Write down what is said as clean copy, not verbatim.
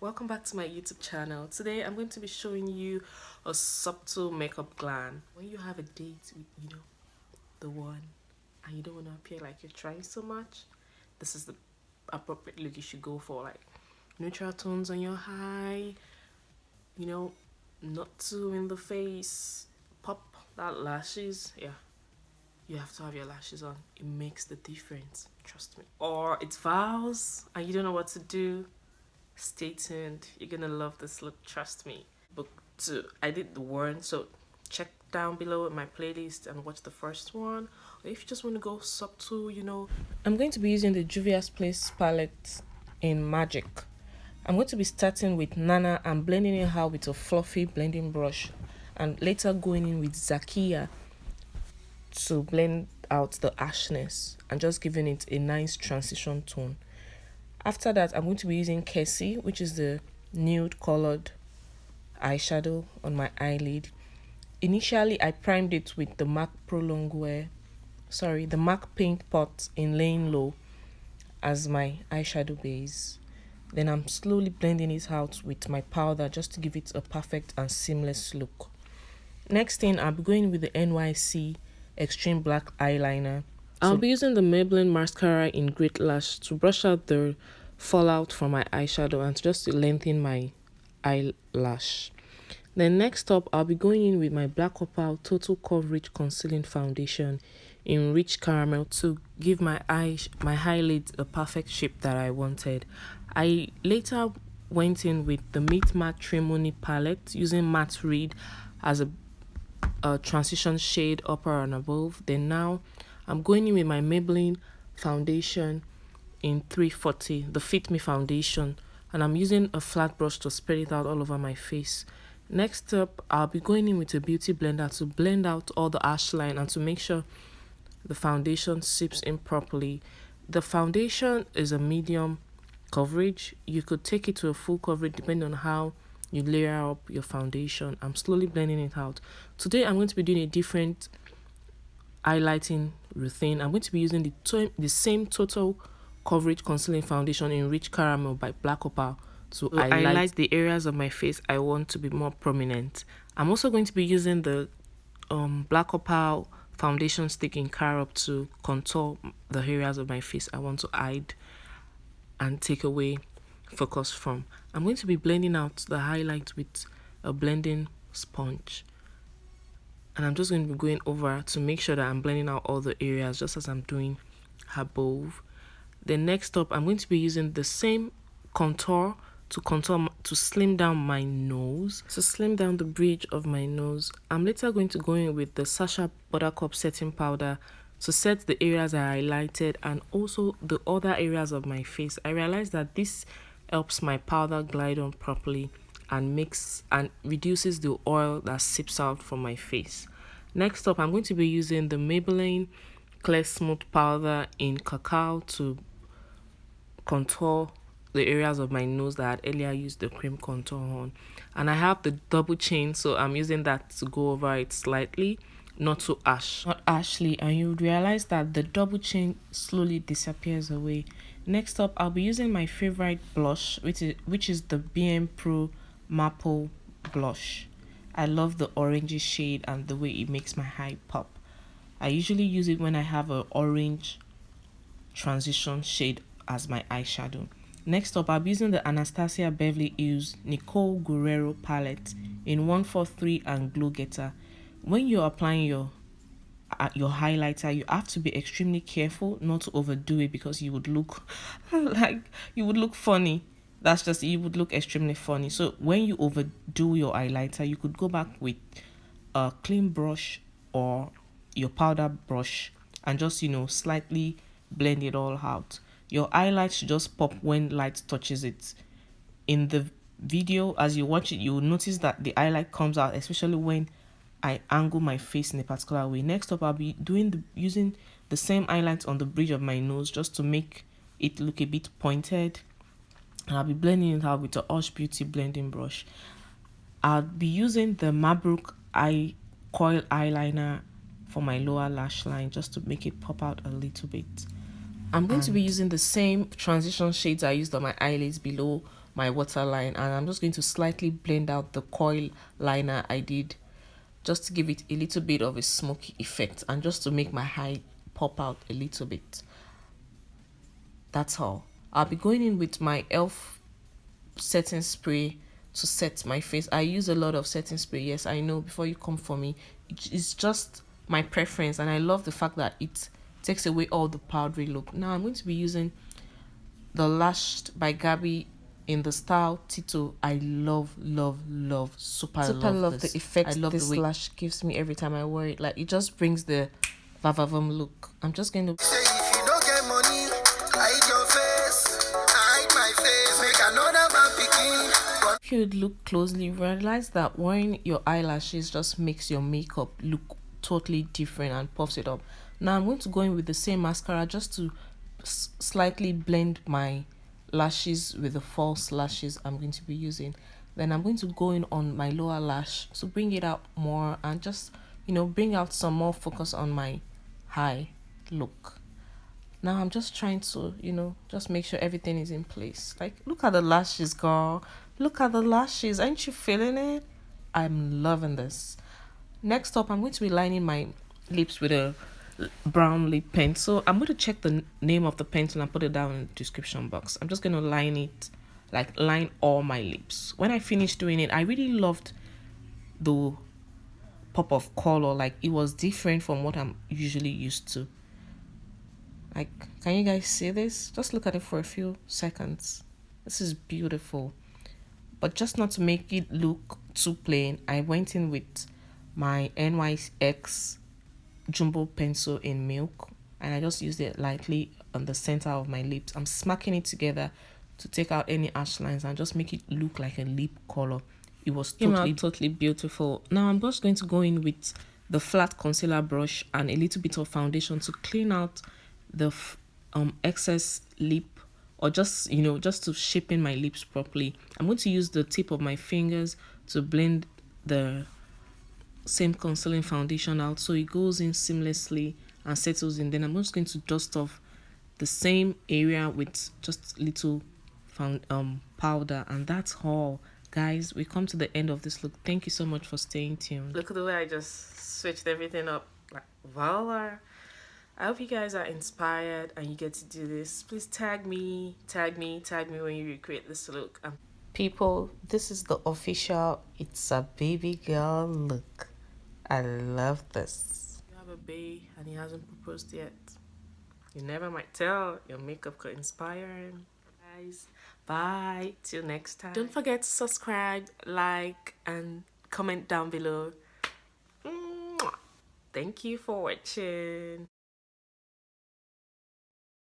Welcome back to my YouTube channel. Today I'm going to be showing you a subtle makeup glam. When you have a date with, the one, and you don't want to appear like you're trying so much, this is the appropriate look you should go for. Like neutral tones on your eye, you know, not too in the face, pop that lashes. Yeah, you have to have your lashes on. It makes the difference, trust me. Or it's vows and you don't know what to do. Stay tuned. You're gonna love this look, trust me. Book 2. I did the one, so check down below in my playlist and watch the first one. Or if you just want to go subtle, I'm going to be using the Juvia's Place palette in Magic. I'm going to be starting with Nana and blending it out with a fluffy blending brush, and later going in with Zakia to blend out the ashness and just giving it a nice transition tone. After that, I'm going to be using Kessie, which is the nude colored eyeshadow on my eyelid. Initially, I primed it with the MAC the MAC Paint Pot in Laying Low as my eyeshadow base. Then I'm slowly blending it out with my powder just to give it a perfect and seamless look. Next thing, I'll be going with the NYC Extreme Black Eyeliner. I'll be using the Maybelline mascara in Great Lash to brush out the fallout from my eyeshadow and just to lengthen my eyelash. Then next up, I'll be going in with my Black Opal Total Coverage Concealing Foundation in Rich Caramel to give my eyelids a perfect shape that I wanted. I later went in with the Meet Matte Trimony palette using Matte Reed as a transition shade upper and above. Then now I'm going in with my Maybelline foundation in 340, the Fit Me foundation, and I'm using a flat brush to spread it out all over my face. Next up, I'll be going in with a beauty blender to blend out all the ash line and to make sure the foundation seeps in properly. The foundation is a medium coverage. You could take it to a full coverage depending on how you layer up your foundation. I'm slowly blending it out. Today I'm going to be doing a different highlighting routine. I'm going to be using the same Total Coverage Concealing Foundation in Rich Caramel by Black Opal to highlight the areas of my face I want to be more prominent. I'm also going to be using the Black Opal foundation stick in Carob to contour the areas of my face I want to hide and take away focus from. I'm going to be blending out the highlight with a blending sponge, and I'm just going to be going over to make sure that I'm blending out all the areas just as I'm doing above. Then next up, I'm going to be using the same contour to slim down my nose, to slim down the bridge of my nose. I'm later going to go in with the Sacha Buttercup setting powder to set the areas I highlighted and also the other areas of my face. I realized that this helps my powder glide on properly and reduces the oil that seeps out from my face. Next up, I'm going to be using the Maybelline Clear Smooth powder in Cacao to contour the areas of my nose that I had earlier used the cream contour on. And I have the double chain, so I'm using that to go over it slightly, not too ashly, and you would realize that the double chain slowly disappears away. Next up, I'll be using my favorite blush, which is the BM Pro Maple blush. I love the orangey shade and the way it makes my eye pop. I usually use it when I have an orange transition shade as my eyeshadow. Next up, I'll be using the Anastasia Beverly Hills Nicole Guerrero palette in 143 and Glow Getter. When you're applying your highlighter, you have to be extremely careful not to overdo it because you would look funny. That's just, you would look extremely funny. So when you overdo your highlighter, you could go back with a clean brush or your powder brush and just slightly blend it all out. Your highlight should just pop when light touches it. In the video, as you watch it, you will notice that the highlight comes out, especially when I angle my face in a particular way. Next up, I'll be using the same highlight on the bridge of my nose just to make it look a bit pointed. And I'll be blending it out with a Hush Beauty blending brush. I'll be using the Mabrouk Eye Coil Eyeliner for my lower lash line just to make it pop out a little bit. I'm going to be using the same transition shades I used on my eyelids below my waterline, and I'm just going to slightly blend out the coil liner I did, just to give it a little bit of a smoky effect and just to make my eye pop out a little bit. That's all. I'll be going in with my elf setting spray to set my face. I use a lot of setting spray, yes, I know, before you come for me. It's just my preference, and I love the fact that it takes away all the powdery look. Now I'm going to be using the Lashed by Gabby in the style Tito. I love, super love this. The effect I love this the way lash gives me every time I wear it. Like, it just brings the vavavam look. I'm just going to say, if you don't get money, hide your face, hide my face, make another man picking. If you look closely, you realize that wearing your eyelashes just makes your makeup look totally different and puffs it up. Now I'm going to go in with the same mascara just to slightly blend my lashes with the false lashes I'm going to be using. Then I'm going to go in on my lower lash to bring it out more and just, you know, bring out some more focus on my high look. Now I'm just trying to, you know, just make sure everything is in place. Like, look at the lashes, girl. Look at the lashes. Aren't you feeling it? I'm loving this. Next up, I'm going to be lining my lips with a brown lip pencil. I'm going to check the name of the pencil and put it down in the description box. I'm just going to line it, like line all my lips. When I finished doing it, I really loved the pop of color. Like, it was different from what I'm usually used to. Like, can you guys see this? Just look at it for a few seconds. This is beautiful. But just not to make it look too plain, I went in with my NYX jumbo pencil in milk, and I just used it lightly on the center of my lips. I'm smacking it together to take out any harsh lines and just make it look like a lip color. It was totally beautiful. Now I'm just going to go in with the flat concealer brush and a little bit of foundation to clean out the excess lip, or just, you know, just to shape in my lips properly. I'm going to use the tip of my fingers to blend the same concealing foundation out so it goes in seamlessly and settles in. Then I'm just going to dust off the same area with just little powder, and that's all, guys. We come to the end of this look. Thank you so much for staying tuned. Look at the way I just switched everything up. Like, voila. I hope you guys are inspired and you get to do this. Please tag me when you recreate this look. People, this is the official It's a Baby Girl look. I love this. You have a bae and he hasn't proposed yet. You never might tell. Your makeup could inspire him. Guys, bye. Till next time. Don't forget to subscribe, like, and comment down below. Thank you for watching.